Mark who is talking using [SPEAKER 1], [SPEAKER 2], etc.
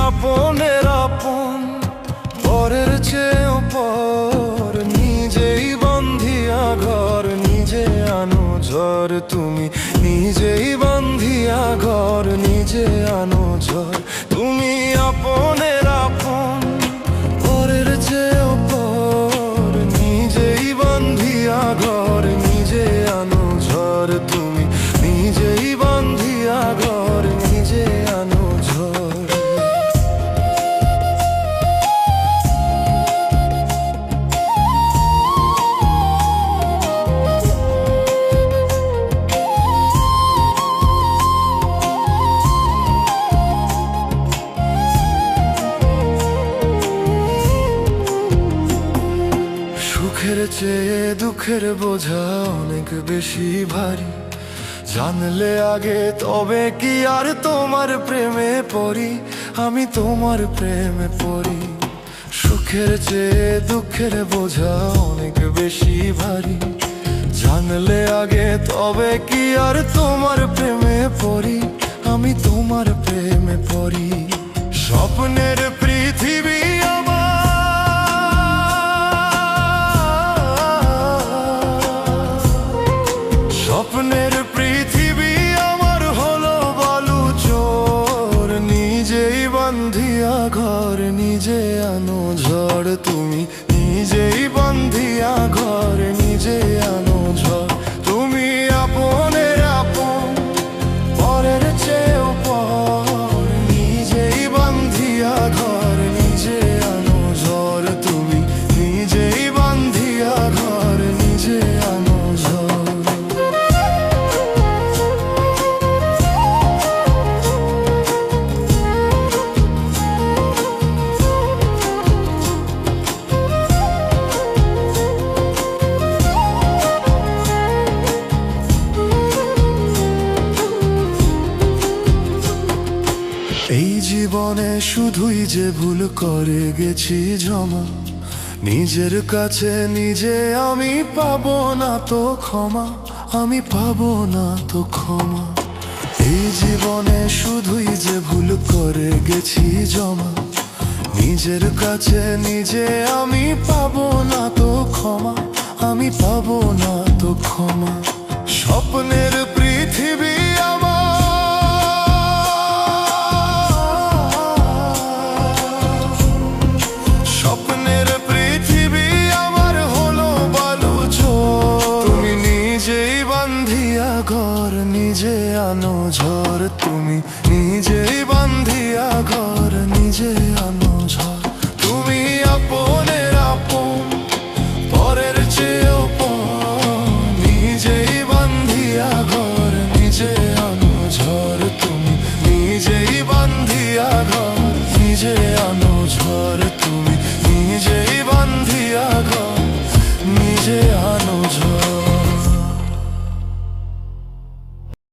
[SPEAKER 1] আপনের আপন পরের চেয়েও পর, নিজেই বন্ধিয়া ঘর নিজে আনো ঝড়। তুমি নিজেই বন্ধিয়া ঘর নিজে আনো ঝড়। তুমি আপনের আপন পরের চেয়েও পর, নিজেই বন্ধিয়া ঘর নিজে আনো ঝড়। তুমি নিজেই বন্ধিয়া ঘর নিজে আনো ঝড়। সুখের চেয়ে দুঃখের বোঝা অনেক বেশি ভারী, জানলে আগে তবে কি আর তোমার প্রেমে পড়ি, আমি তোমার প্রেমে পড়ি। সুখের চেয়ে দুঃখের বোঝা অনেক বেশি ভারী, জানলে আগে তবে কি আর তোমার প্রেমে পড়ি, আমি তোমার প্রেমে পড়ি। স্বপ্নের পৃথিবী স্বপ্নের পৃথিবী আমার হলো বালু চোর, নিজেই বন্ধিয়া ঘর নিজে আনো ঝড়। তুমি নিজেই বন্ধিয়া ঘর নিজে আনো ঝড়। তুমি আপনের আপন পরের চেয়েও পর, নিজেই বন্ধিয়া ঘর নিজে আনো ঝড়। তুমি নিজেই বন্ধিয়া ঘর নিজে আনো ঝড়। এই জীবনে শুধুই যে ভুল করে গেছি জমা, নিজের কাছে নিজে আমি পাবো না তো ক্ষমা, আমি পাবো না তো ক্ষমা। এই জীবনে শুধুই যে ভুল করে গেছি জমা, নিজের কাছে নিজে আমি পাবো না তো ক্ষমা, আমি পাবো না তো ক্ষমা। স্বপ্নের পৃথিবী স্বপ্নের পৃথিবী আমার হলো বালু চোর। তুমি নিজেই বন্ধিয়া ঘর নিজে আনো ঝড়। তুমি নিজেই বন্ধিয়া ঘর নিজে আনো ঝড়। তুমি আপনের আপন পরের চেয়েও পর, নিজেই বন্ধিয়া ঘর নিজে আনো ঝড়। তুমি নিজেই বন্ধিয়া ঘর নিজে আনো ঝড়।